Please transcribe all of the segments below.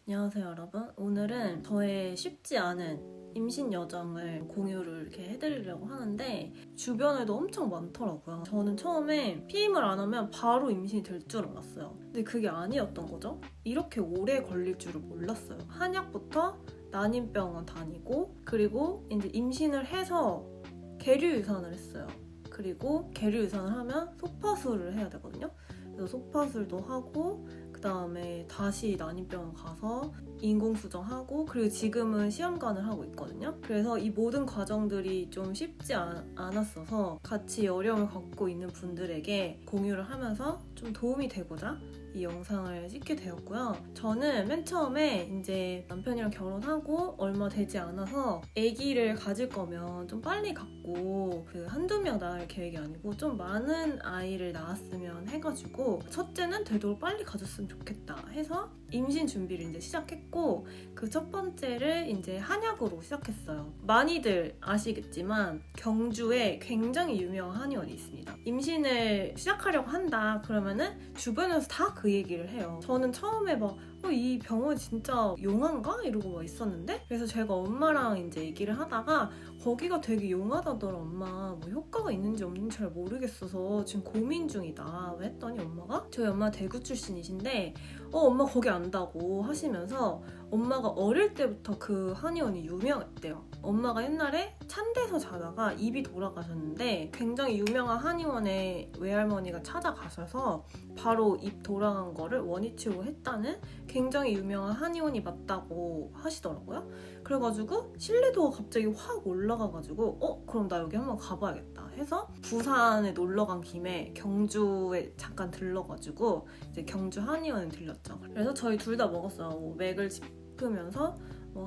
안녕하세요 여러분. 오늘은 저의 쉽지 않은 임신 여정을 공유를 이렇게 해드리려고 하는데 주변에도 엄청 많더라고요. 저는 처음에 피임을 안 하면 바로 임신이 될 줄 알았어요. 근데 그게 아니었던 거죠. 이렇게 오래 걸릴 줄을 몰랐어요. 한약부터 난임병원 다니고 그리고 이제 임신을 해서 계류유산을 했어요. 그리고 계류유산을 하면 소파술을 해야 되거든요. 그래서 소파술도 하고 그 다음에 다시 난임병원 가서 인공수정하고 그리고 지금은 시험관을 하고 있거든요. 그래서 이 모든 과정들이 좀 쉽지 않았어서 같이 어려움을 겪고 있는 분들에게 공유를 하면서 좀 도움이 되고자 이 영상을 찍게 되었고요. 저는 맨 처음에 이제 남편이랑 결혼하고 얼마 되지 않아서 아기를 가질 거면 좀 빨리 갖고 그 한두 명 낳을 계획이 아니고 좀 많은 아이를 낳았으면 해가지고 첫째는 되도록 빨리 가졌으면 좋겠다 해서 임신 준비를 이제 시작했고 그 첫 번째를 이제 한약으로 시작했어요. 많이들 아시겠지만 경주에 굉장히 유명한 한의원이 있습니다. 임신을 시작하려고 한다 그러면은 주변에서 다 그 얘기를 해요. 저는 처음에 막 이 병원 진짜 용한가? 이러고 막 있었는데 그래서 제가 엄마랑 이제 얘기를 하다가 거기가 되게 용하다더라 엄마 뭐 효과가 있는지 없는지 잘 모르겠어서 지금 고민 중이다 했더니 엄마가 저희 엄마 대구 출신이신데 엄마 거기 안다고 하시면서 엄마가 어릴 때부터 그 한의원이 유명했대요. 엄마가 옛날에 찬데서 자다가 입이 돌아가셨는데 굉장히 유명한 한의원에 외할머니가 찾아가셔서 바로 입 돌아간 거를 원위치로 했다는 굉장히 유명한 한의원이 맞다고 하시더라고요. 그래가지고 신뢰도가 갑자기 확 올라가가지고 그럼 나 여기 한번 가봐야겠다 해서 부산에 놀러 간 김에 경주에 잠깐 들러가지고 이제 경주 한의원에 들렸죠. 그래서 저희 둘 다 먹었어요. 맥을 짚으면서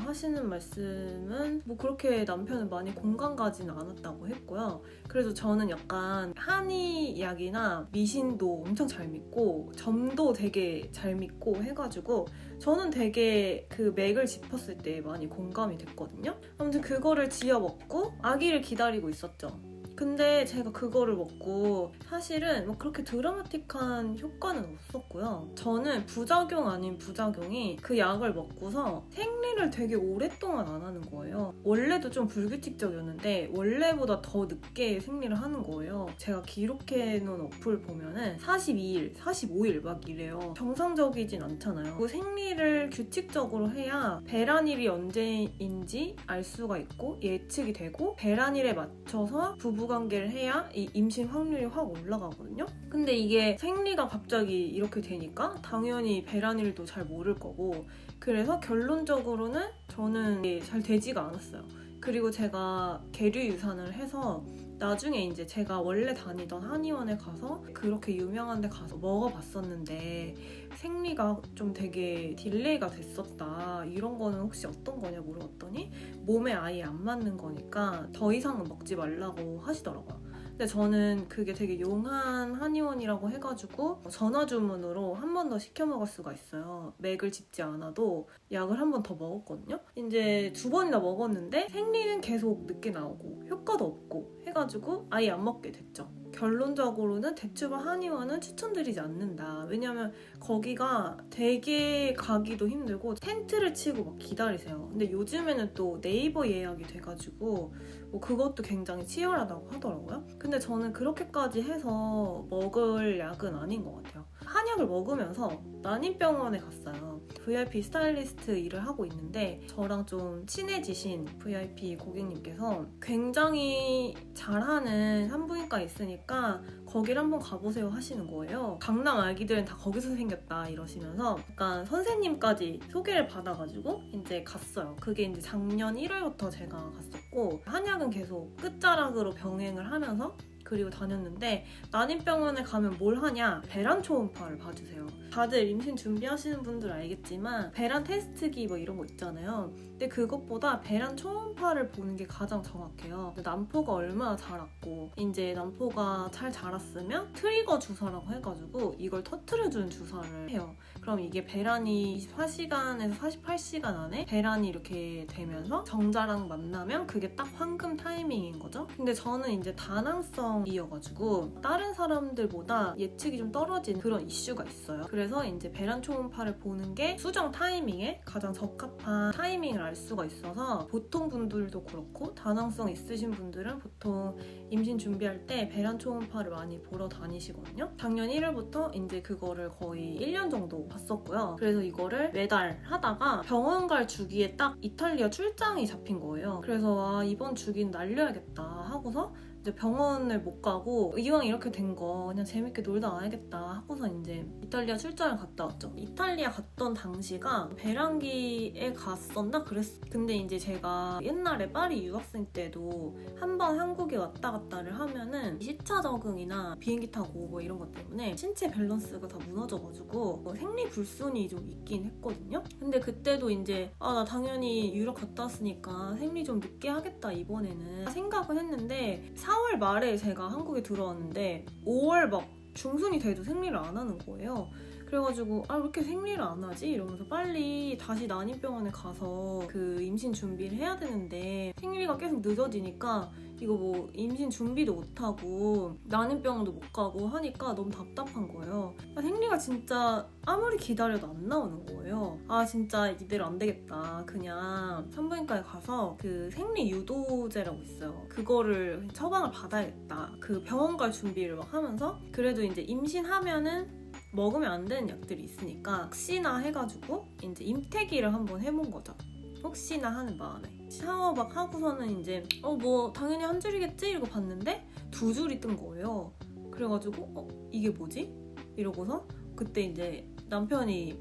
하시는 말씀은 그렇게 남편은 많이 공감 가지는 않았다고 했고요. 그래서 저는 약간 한의약이나 미신도 엄청 잘 믿고 점도 되게 잘 믿고 해가지고 저는 되게 그 맥을 짚었을 때 많이 공감이 됐거든요. 아무튼 그거를 지어 먹고 아기를 기다리고 있었죠. 근데 제가 그거를 먹고 사실은 그렇게 드라마틱한 효과는 없었고요. 저는 부작용 아닌 부작용이 그 약을 먹고서 생리를 되게 오랫동안 안 하는 거예요. 원래도 좀 불규칙적이었는데 원래보다 더 늦게 생리를 하는 거예요. 제가 기록해놓은 어플 보면은 42일, 45일 막 이래요. 정상적이진 않잖아요. 그 생리를 규칙적으로 해야 배란일이 언제인지 알 수가 있고 예측이 되고 배란일에 맞춰서 부부관계를 해야 이 임신 확률이 확 올라가거든요. 근데 이게 생리가 갑자기 이렇게 되니까 당연히 배란일도 잘 모를 거고 그래서 결론적으로는 저는 잘 되지가 않았어요. 그리고 제가 계류유산을 해서 나중에 이제 제가 원래 다니던 한의원에 가서 그렇게 유명한 데 가서 먹어봤었는데 생리가 좀 되게 딜레이가 됐었다. 이런 거는 혹시 어떤 거냐 물어봤더니 몸에 아예 안 맞는 거니까 더 이상은 먹지 말라고 하시더라고요. 근데 저는 그게 되게 용한 한의원이라고 해가지고 전화 주문으로 한 번 더 시켜 먹을 수가 있어요. 맥을 짚지 않아도 약을 한 번 더 먹었거든요. 이제 2번이나 먹었는데 생리는 계속 늦게 나오고 효과도 없고 해가지고 아예 안 먹게 됐죠. 결론적으로는 대추바 한의원은 추천드리지 않는다. 왜냐면 거기가 되게 가기도 힘들고 텐트를 치고 막 기다리세요. 근데 요즘에는 또 네이버 예약이 돼가지고 그것도 굉장히 치열하다고 하더라고요. 근데 저는 그렇게까지 해서 먹을 약은 아닌 것 같아요. 한약을 먹으면서 난임병원에 갔어요. VIP 스타일리스트 일을 하고 있는데 저랑 좀 친해지신 VIP 고객님께서 굉장히 잘하는 산부인과 있으니까 거기를 한번 가보세요 하시는 거예요. 강남 아기들은 다 거기서 생겼다 이러시면서 약간 선생님까지 소개를 받아가지고 이제 갔어요. 그게 이제 작년 1월부터 제가 갔었고 한약은 계속 끝자락으로 병행을 하면서 그리고 다녔는데 난임병원에 가면 뭘 하냐? 배란 초음파를 봐주세요. 다들 임신 준비하시는 분들 알겠지만 배란 테스트기 이런 거 있잖아요. 근데 그것보다 배란 초음파를 보는 게 가장 정확해요. 난포가 얼마나 자랐고 이제 난포가 잘 자랐으면 트리거 주사라고 해가지고 이걸 터트려주는 주사를 해요. 그럼 이게 배란이 24시간에서 48시간 안에 배란이 이렇게 되면서 정자랑 만나면 그게 딱 황금 타이밍인 거죠. 근데 저는 이제 다낭성 여성이어가지고 다른 사람들보다 예측이 좀 떨어진 그런 이슈가 있어요. 그래서 이제 배란 초음파를 보는 게 수정 타이밍에 가장 적합한 타이밍을 알 수가 있어서 보통 분들도 그렇고 다낭성 있으신 분들은 보통 임신 준비할 때 배란 초음파를 많이 보러 다니시거든요. 작년 1월부터 이제 그거를 거의 1년 정도 봤었고요. 그래서 이거를 매달 하다가 병원 갈 주기에 딱 이탈리아 출장이 잡힌 거예요. 그래서 이번 주기는 날려야겠다 하고서 이제 병원을 못 가고 이왕 이렇게 된 거 그냥 재밌게 놀다 와야겠다 하고서 이제 이탈리아 출장을 갔다 왔죠. 이탈리아 갔던 당시가 배란기에 갔었나 그랬어. 근데 이제 제가 옛날에 파리 유학생 때도 한 번 한국에 왔다 갔다를 하면은 시차 적응이나 비행기 타고 뭐 이런 것 때문에 신체 밸런스가 다 무너져가지고 생리 불순이 좀 있긴 했거든요. 근데 그때도 이제 나 당연히 유럽 갔다 왔으니까 생리 좀 늦게 하겠다 이번에는 생각은 했는데 4월 말에 제가 한국에 들어왔는데 5월 막 중순이 돼도 생리를 안 하는 거예요. 그래가지고 왜 이렇게 생리를 안 하지? 이러면서 빨리 다시 난임병원에 가서 그 임신 준비를 해야 되는데 생리가 계속 늦어지니까 이거 뭐 임신 준비도 못하고 난임병원도 못 가고 하니까 너무 답답한 거예요. 생리가 진짜 아무리 기다려도 안 나오는 거예요. 진짜 이대로 안 되겠다. 그냥 산부인과에 가서 그 생리 유도제라고 있어요. 그거를 처방을 받아야겠다. 그 병원 갈 준비를 막 하면서 그래도 이제 임신하면은 먹으면 안 되는 약들이 있으니까 혹시나 해가지고 이제 임태기를 한번 해본 거죠. 혹시나 하는 마음에 샤워 막 하고서는 이제 뭐 당연히 한 줄이겠지 이러고 봤는데 2줄이 뜬 거예요. 그래가지고 이게 뭐지? 이러고서 그때 이제 남편이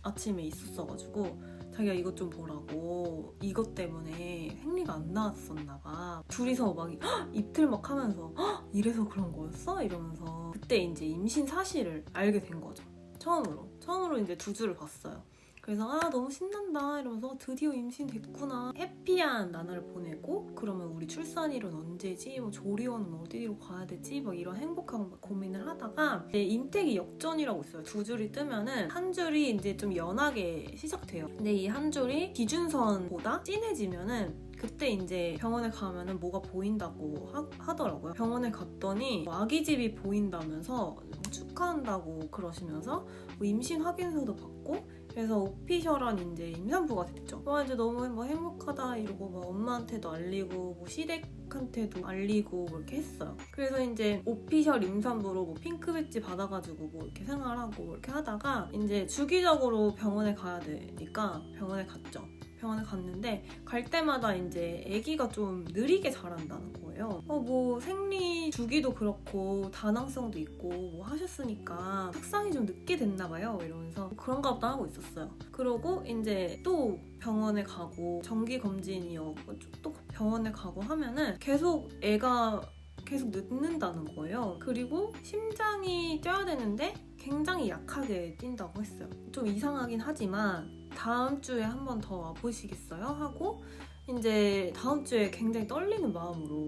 아침에 있었어가지고 자기가 이것 좀 보라고 이것 때문에 생리가 안 나왔었나 봐. 둘이서 막 입틀 막 하면서 이래서 그런 거였어? 이러면서 그때 이제 임신 사실을 알게 된 거죠. 처음으로 이제 2주를 봤어요. 그래서 너무 신난다 이러면서 드디어 임신됐구나. 해피한 나날을 보내고 그러면 우리 출산일은 언제지? 뭐 조리원은 어디로 가야 되지? 막 이런 행복한 고민을 하다가 이제 임태기 역전이라고 있어요. 2줄이 뜨면은 한 줄이 이제 좀 연하게 시작돼요. 근데 이 한 줄이 기준선보다 진해지면은 그때 이제 병원에 가면은 뭐가 보인다고 하더라고요. 병원에 갔더니 아기집이 보인다면서 축하한다고 그러시면서 뭐 임신 확인서도 받고 그래서 오피셜한 이제 임산부가 됐죠. 이제 너무 뭐 행복하다 이러고 막 엄마한테도 알리고 뭐 시댁한테도 알리고 뭐 이렇게 했어요. 그래서 이제 오피셜 임산부로 뭐 핑크 배지 받아가지고 뭐 이렇게 생활하고 뭐 이렇게 하다가 이제 주기적으로 병원에 가야 되니까 병원에 갔죠. 병원에 갔는데 갈 때마다 이제 아기가 좀 느리게 자란다는 거예요. 뭐 생리 주기도 그렇고 다낭성도 있고 뭐 하셨으니까 확산이 좀 늦게 됐나 봐요. 이러면서 그런가 보다 하고 있었어요. 그러고 이제 또 병원에 가고 정기 검진이요. 또 병원에 가고 하면은 계속 애가 계속 늦는다는 거예요. 그리고 심장이 뛰어야 되는데 굉장히 약하게 뛴다고 했어요. 좀 이상하긴 하지만 다음 주에 한 번 더 와보시겠어요? 하고 이제 다음 주에 굉장히 떨리는 마음으로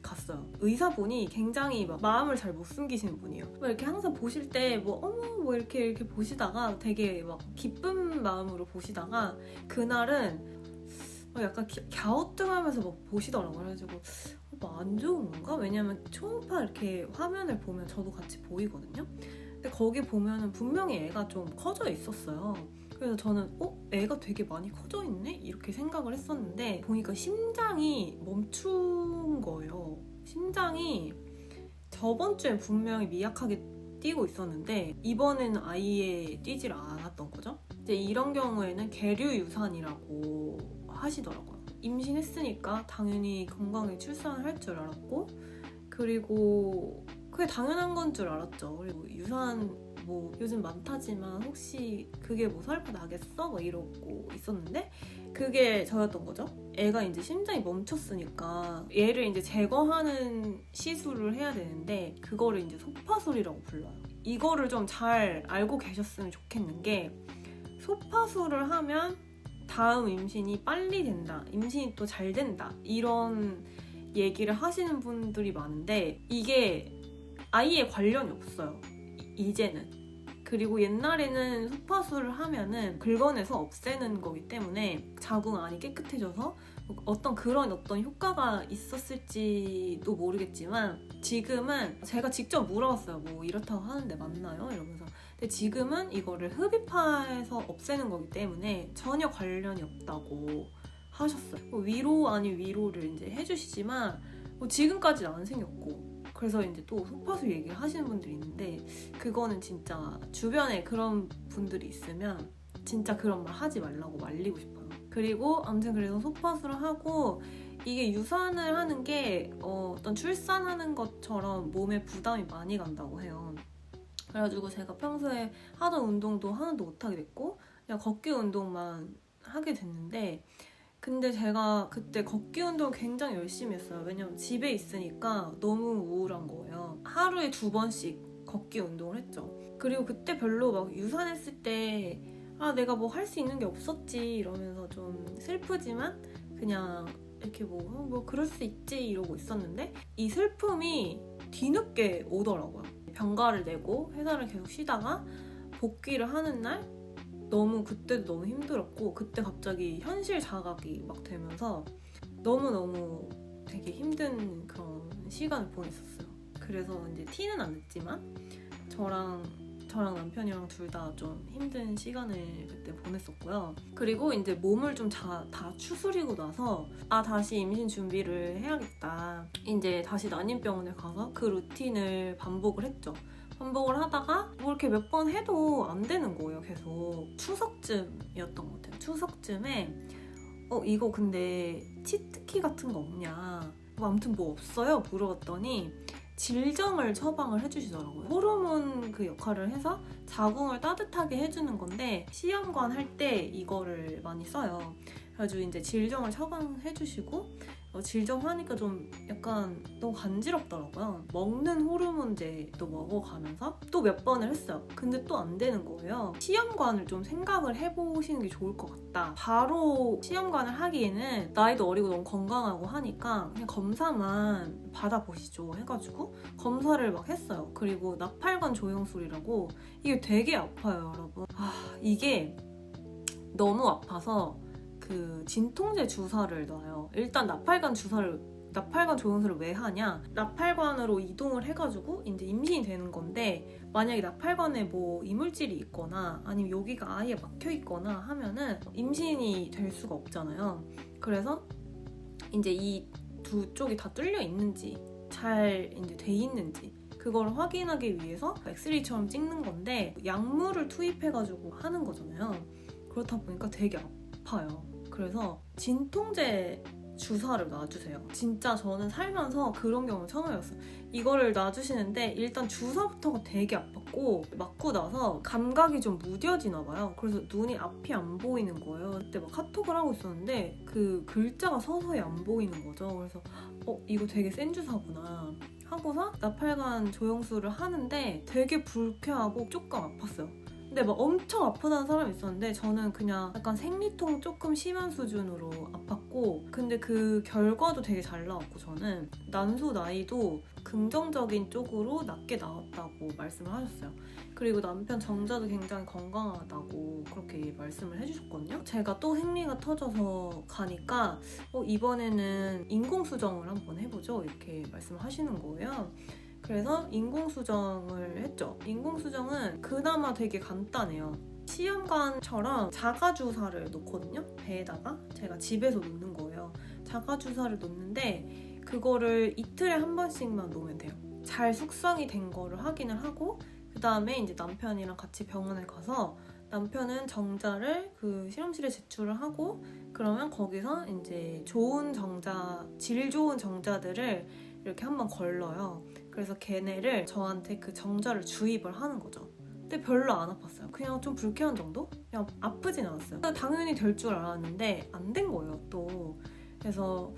갔어요. 의사분이 굉장히 막 마음을 잘 못 숨기시는 분이에요. 막 이렇게 항상 보실 때 뭐 이렇게 보시다가 되게 막 기쁜 마음으로 보시다가 그날은 약간 갸우뚱하면서 막 보시더라고요. 그래가지고 안 좋은 건가? 왜냐면 초음파 이렇게 화면을 보면 저도 같이 보이거든요. 근데 거기 보면은 분명히 애가 좀 커져 있었어요. 그래서 저는 애가 되게 많이 커져 있네? 이렇게 생각을 했었는데 보니까 심장이 멈춘 거예요. 심장이 저번 주엔 분명히 미약하게 뛰고 있었는데 이번에는 아예 뛰질 않았던 거죠. 이제 이런 경우에는 계류 유산이라고 하시더라고요. 임신했으니까 당연히 건강하게 출산을 할 줄 알았고 그리고 그게 당연한 건 줄 알았죠. 그리고 유산 뭐 요즘 많다지만 혹시 그게 뭐 설마 나겠어? 막 이러고 있었는데 그게 저였던 거죠. 애가 이제 심장이 멈췄으니까 얘를 이제 제거하는 시술을 해야 되는데 그거를 이제 소파술이라고 불러요. 이거를 좀 잘 알고 계셨으면 좋겠는 게 소파술을 하면 다음 임신이 빨리 된다. 임신이 또 잘 된다. 이런 얘기를 하시는 분들이 많은데 이게 아예 관련이 없어요. 이제는. 그리고 옛날에는 소파수를 하면은 긁어내서 없애는 거기 때문에 자궁 안이 깨끗해져서 어떤 효과가 있었을지도 모르겠지만 지금은 제가 직접 물어봤어요. 뭐 이렇다고 하는데 맞나요? 이러면서. 근데 지금은 이거를 흡입해서 없애는 거기 때문에 전혀 관련이 없다고 하셨어요. 뭐 위로 아닌 위로를 이제 해주시지만 뭐 지금까지는 안 생겼고. 그래서 이제 또 소파수 얘기를 하시는 분들이 있는데 그거는 진짜 주변에 그런 분들이 있으면 진짜 그런 말 하지 말라고 말리고 싶어요. 그리고 아무튼 그래서 소파수를 하고 이게 유산을 하는 게 어떤 출산하는 것처럼 몸에 부담이 많이 간다고 해요. 그래가지고 제가 평소에 하던 운동도 하나도 못하게 됐고 그냥 걷기 운동만 하게 됐는데 근데 제가 그때 걷기 운동을 굉장히 열심히 했어요. 왜냐면 집에 있으니까 너무 우울한 거예요. 하루에 2번씩 걷기 운동을 했죠. 그리고 그때 별로 막 유산했을 때 내가 뭐 할 수 있는 게 없었지 이러면서 좀 슬프지만 그냥 이렇게 뭐 그럴 수 있지 이러고 있었는데 이 슬픔이 뒤늦게 오더라고요. 병가를 내고 회사를 계속 쉬다가 복귀를 하는 날 그때도 너무 힘들었고 그때 갑자기 현실 자각이 막 되면서 너무너무 되게 힘든 그런 시간을 보냈었어요. 그래서 이제 티는 안 냈지만 저랑 남편이랑 둘 다 좀 힘든 시간을 그때 보냈었고요. 그리고 이제 몸을 좀 다 추스리고 나서 다시 임신 준비를 해야겠다. 이제 다시 난임병원에 가서 그 루틴을 반복을 했죠. 반복을 하다가 뭐 이렇게 몇 번 해도 안 되는 거예요. 계속 추석쯤이었던 것 같아요. 추석쯤에 이거 근데 치트키 같은 거 없냐 아무튼 뭐 없어요? 물어봤더니 질정을 처방을 해주시더라고요. 호르몬 그 역할을 해서 자궁을 따뜻하게 해주는 건데 시험관 할 때 이거를 많이 써요. 그래가지고 이제 질정을 처방해주시고 질정하니까 좀 약간 너무 간지럽더라고요. 먹는 호르몬제도 먹어가면서 또 몇 번을 했어요. 근데 또 안 되는 거예요. 시험관을 좀 생각을 해보시는 게 좋을 것 같다. 바로 시험관을 하기에는 나이도 어리고 너무 건강하고 하니까 그냥 검사만 받아보시죠 해가지고 검사를 막 했어요. 그리고 나팔관 조영술이라고 이게 되게 아파요, 여러분. 이게 너무 아파서 그 진통제 주사를 놔요. 일단 나팔관 조영술을 왜 하냐? 나팔관으로 이동을 해가지고 이제 임신이 되는 건데 만약에 나팔관에 뭐 이물질이 있거나 아니면 여기가 아예 막혀 있거나 하면은 임신이 될 수가 없잖아요. 그래서 이제 이 두 쪽이 다 뚫려 있는지 잘 이제 돼 있는지 그걸 확인하기 위해서 엑스레이처럼 찍는 건데 약물을 투입해가지고 하는 거잖아요. 그렇다 보니까 되게 아파요. 그래서 진통제 주사를 놔주세요. 진짜 저는 살면서 그런 경우는 처음이었어요. 이거를 놔주시는데 일단 주사부터가 되게 아팠고 맞고 나서 감각이 좀 무뎌지나 봐요. 그래서 눈이 앞이 안 보이는 거예요. 그때 막 카톡을 하고 있었는데 그 글자가 서서히 안 보이는 거죠. 그래서 이거 되게 센 주사구나 하고서 나팔관 조영술을 하는데 되게 불쾌하고 조금 아팠어요. 근데 막 엄청 아프다는 사람이 있었는데 저는 그냥 약간 생리통 조금 심한 수준으로 아팠고 근데 그 결과도 되게 잘 나왔고 저는 난소 나이도 긍정적인 쪽으로 낮게 나왔다고 말씀을 하셨어요. 그리고 남편 정자도 굉장히 건강하다고 그렇게 말씀을 해주셨거든요. 제가 또 생리가 터져서 가니까 이번에는 인공수정을 한번 해보죠 이렇게 말씀을 하시는 거예요. 그래서 인공수정을 했죠. 인공수정은 그나마 되게 간단해요. 시험관처럼 자가주사를 놓거든요. 배에다가 제가 집에서 놓는 거예요. 자가주사를 놓는데 그거를 이틀에 한 번씩만 놓으면 돼요. 잘 숙성이 된 거를 확인을 하고 그 다음에 이제 남편이랑 같이 병원에 가서 남편은 정자를 그 실험실에 제출을 하고 그러면 거기서 이제 질 좋은 정자들을 이렇게 한번 걸러요. 그래서 걔네를 저한테 그 정자를 주입을 하는 거죠. 근데 별로 안 아팠어요. 그냥 좀 불쾌한 정도? 그냥 아프진 않았어요. 당연히 될 줄 알았는데 안 된 거예요, 또. 그래서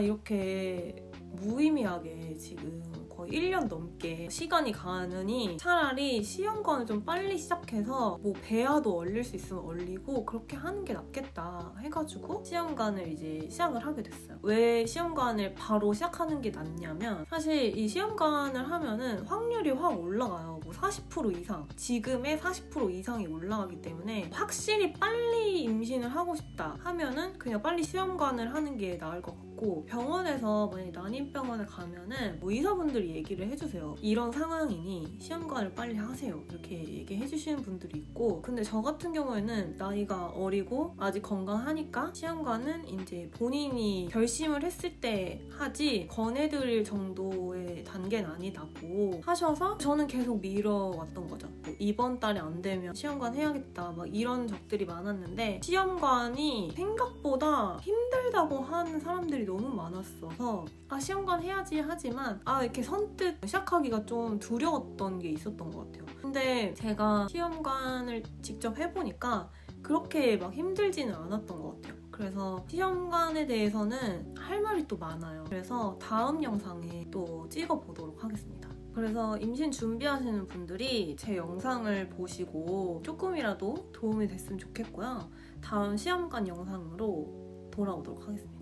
이렇게 무의미하게 지금 거의 1년 넘게 시간이 가느니 차라리 시험관을 좀 빨리 시작해서 뭐 배아도 얼릴 수 있으면 얼리고 그렇게 하는 게 낫겠다 해가지고 시험관을 이제 시작을 하게 됐어요. 왜 시험관을 바로 시작하는 게 낫냐면 사실 이 시험관을 하면은 확률이 확 올라가요. 뭐 40% 이상, 지금의 40% 이상이 올라가기 때문에 확실히 빨리 임신을 하고 싶다 하면은 그냥 빨리 시험관을 하는 게 나을 것 같고, 병원에서 만약에 난임병원에 가면은 뭐 의사분들이 얘기를 해주세요. 이런 상황이니 시험관을 빨리 하세요, 이렇게 얘기해 주시는 분들이 있고, 근데 저 같은 경우에는 나이가 어리고 아직 건강하니까 시험관은 이제 본인이 결심을 했을 때 하지 권해드릴 정도의 단계는 아니다고 하셔서 저는 계속 미뤄왔던 거죠. 뭐 이번 달에 안 되면 시험관 해야겠다 막 이런 적들이 많았는데, 시험관이 생각보다 힘들다고 하는 사람들이 너무 많았어서 시험관 해야지 하지만 이렇게 선뜻 시작하기가 좀 두려웠던 게 있었던 것 같아요. 근데 제가 시험관을 직접 해보니까 그렇게 막 힘들지는 않았던 것 같아요. 그래서 시험관에 대해서는 할 말이 또 많아요. 그래서 다음 영상에 또 찍어보도록 하겠습니다. 그래서 임신 준비하시는 분들이 제 영상을 보시고 조금이라도 도움이 됐으면 좋겠고요. 다음 시험관 영상으로 돌아오도록 하겠습니다.